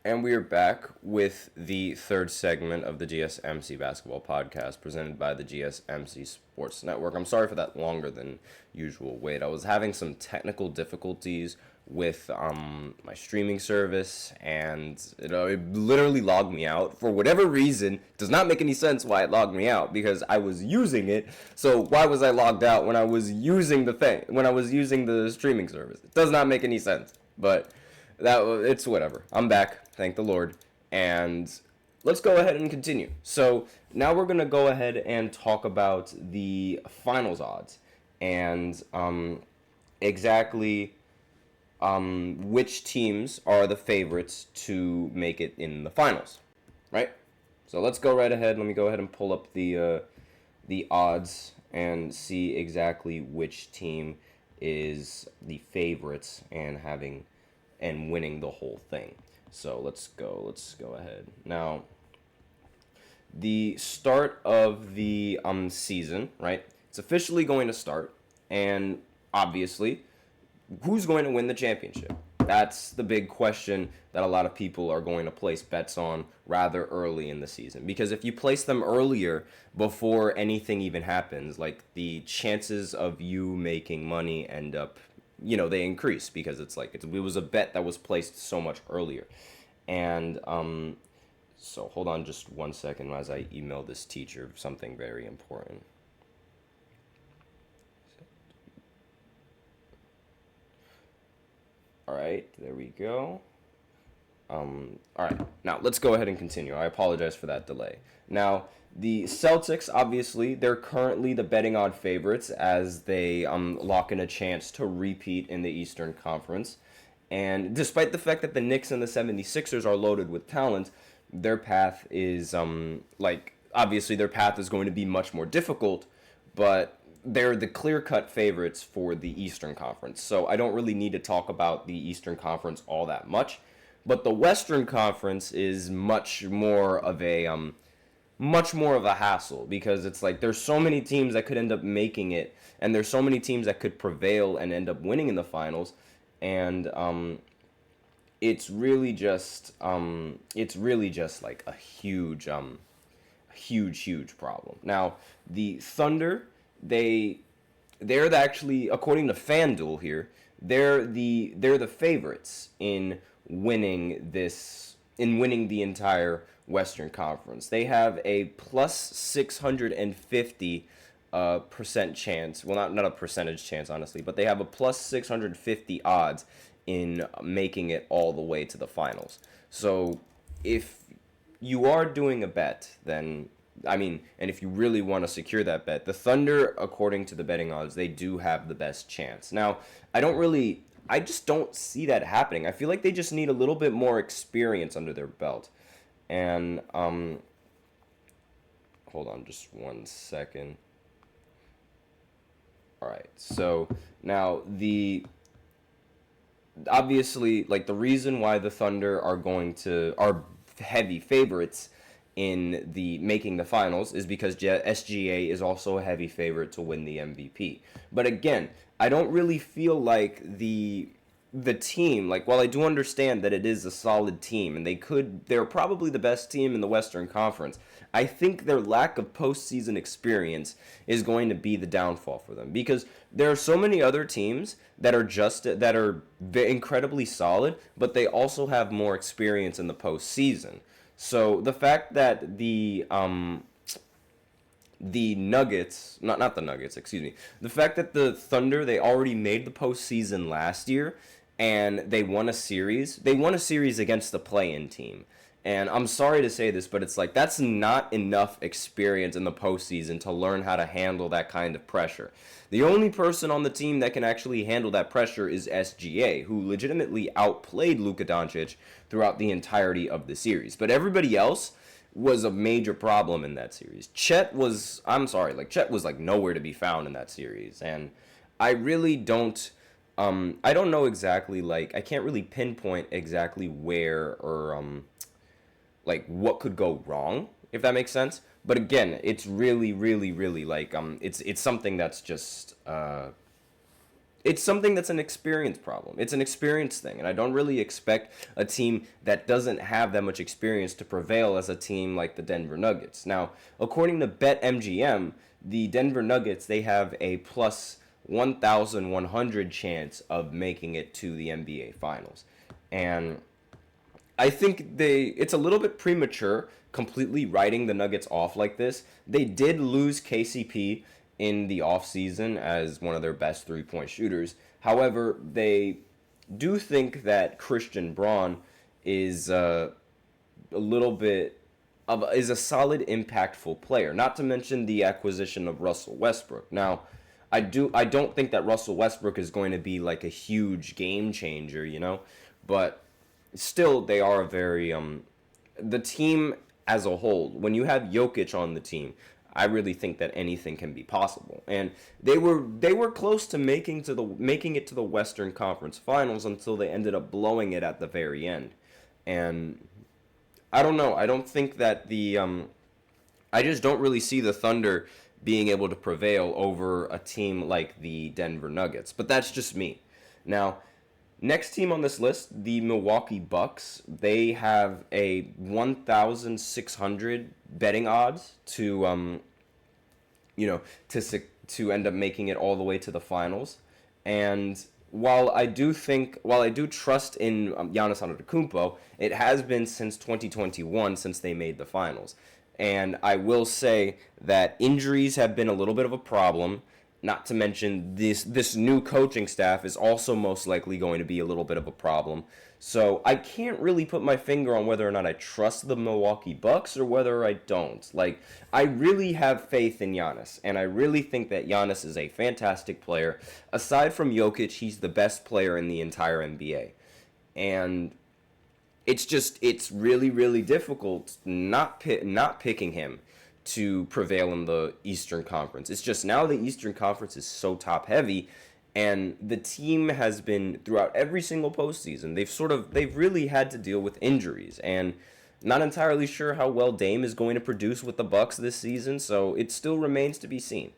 And we are back with the third segment of the GSMC Basketball Podcast presented by the GSMC Sports Network. I'm sorry for that longer than usual wait. I was having some technical difficulties with my streaming service, and it literally logged me out for whatever reason. It does not make any sense why it logged me out because I was using it. So why was I logged out when I was using the streaming service? It does not make any sense. But it's whatever. I'm back, thank the Lord, and let's go ahead and continue. So now we're gonna go ahead and talk about the finals odds and exactly which teams are the favorites to make it in the finals, right? So let's go right ahead. Let me go ahead and pull up the odds and see exactly which team is the favorites and winning the whole thing. So let's go ahead. Now, the start of the season, right? It's officially going to start, and obviously, who's going to win the championship? That's the big question that a lot of people are going to place bets on rather early in the season. Because if you place them earlier before anything even happens, like the chances of you making money end up they increase because it was a bet that was placed so much earlier. And so hold on just 1 second as I email this teacher something very important. All right, there we go. All right, now let's go ahead and continue. I apologize for that delay. Now, the Celtics, obviously, they're currently the betting odd favorites as they lock in a chance to repeat in the Eastern Conference. And despite the fact that the Knicks and the 76ers are loaded with talent, their path is, obviously their path is going to be much more difficult, but they're the clear-cut favorites for the Eastern Conference. So I don't really need to talk about the Eastern Conference all that much. But the Western Conference is much more of a hassle because it's like there's so many teams that could end up making it, and there's so many teams that could prevail and end up winning in the finals, and it's really just like a huge problem. Now the Thunder, they're actually, according to FanDuel here, they're the favorites in winning the entire Western Conference. They have a plus 650 percent chance. Well, not a percentage chance, honestly, but they have a plus 650 odds in making it all the way to the finals. So if you are doing a bet, then and if you really want to secure that bet, the Thunder, according to the betting odds, they do have the best chance. Now, I just don't see that happening. I feel like they just need a little bit more experience under their belt. And, hold on just 1 second. All right, so now obviously, the reason why the Thunder are heavy favorites in the making the finals is because SGA is also a heavy favorite to win the MVP. But again, I don't really feel like the team, while I do understand that it is a solid team and they're probably the best team in the Western Conference, I think their lack of postseason experience is going to be the downfall for them because there are so many other teams that are incredibly solid, but they also have more experience in the postseason. So the fact that the Nuggets, not the Nuggets, excuse me, the fact that the Thunder, they already made the postseason last year and they won a series against the play-in team. And I'm sorry to say this, but it's like that's not enough experience in the postseason to learn how to handle that kind of pressure. The only person on the team that can actually handle that pressure is SGA, who legitimately outplayed Luka Doncic throughout the entirety of the series. But everybody else was a major problem in that series. Chet was nowhere to be found in that series. And I really don't, I don't know exactly, I can't really pinpoint exactly where or, what could go wrong, if that makes sense. But again, it's really, really, really, it's something that's just, it's something that's an experience problem. It's an experience thing, and I don't really expect a team that doesn't have that much experience to prevail as a team like the Denver Nuggets. Now, according to BetMGM, the Denver Nuggets, they have a plus 1,100 chance of making it to the NBA Finals. And I think it's a little bit premature completely writing the Nuggets off like this. They did lose KCP in the offseason as one of their best three-point shooters. However, they do think that Christian Braun is a solid, impactful player. Not to mention the acquisition of Russell Westbrook. Now, I don't think that Russell Westbrook is going to be like a huge game changer, but still they are a very the team as a whole. When you have Jokic on the team, I really think that anything can be possible. And they were close to making it to the Western Conference Finals until they ended up blowing it at the very end. And I don't know. I don't think that I just don't really see the Thunder being able to prevail over a team like the Denver Nuggets. But that's just me. Now, next team on this list, the Milwaukee Bucks. They have a 1,600 betting odds to to end up making it all the way to the finals. And while I do trust in Giannis Antetokounmpo, it has been since 2021 since they made the finals. And I will say that injuries have been a little bit of a problem. Not to mention this new coaching staff is also most likely going to be a little bit of a problem. So I can't really put my finger on whether or not I trust the Milwaukee Bucks or whether I don't. Like, I really have faith in Giannis, and I really think that Giannis is a fantastic player. Aside from Jokic, he's the best player in the entire NBA. And it's really, really difficult not picking him to prevail in the Eastern Conference. It's just now the Eastern Conference is so top heavy, and the team has been throughout every single postseason. They've really had to deal with injuries, and not entirely sure how well Dame is going to produce with the Bucks this season. So it still remains to be seen.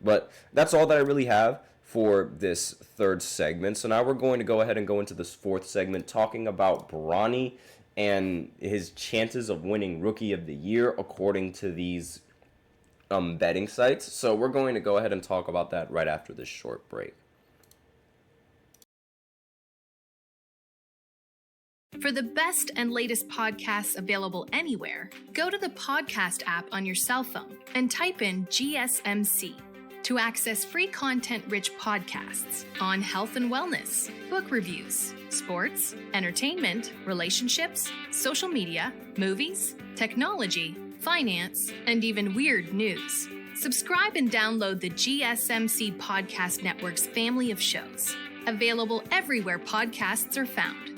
But that's all that I really have for this third segment. So now we're going to go ahead and go into this fourth segment, talking about Bronny and his chances of winning Rookie of the Year according to these betting sites. So we're going to go ahead and talk about that right after this short break. For the best and latest podcasts available anywhere, go to the podcast app on your cell phone and type in GSMC to access free content-rich podcasts on health and wellness, book reviews, sports, entertainment, relationships, social media, movies, technology, finance, and even weird news. Subscribe and download the GSMC Podcast Network's family of shows, available everywhere podcasts are found.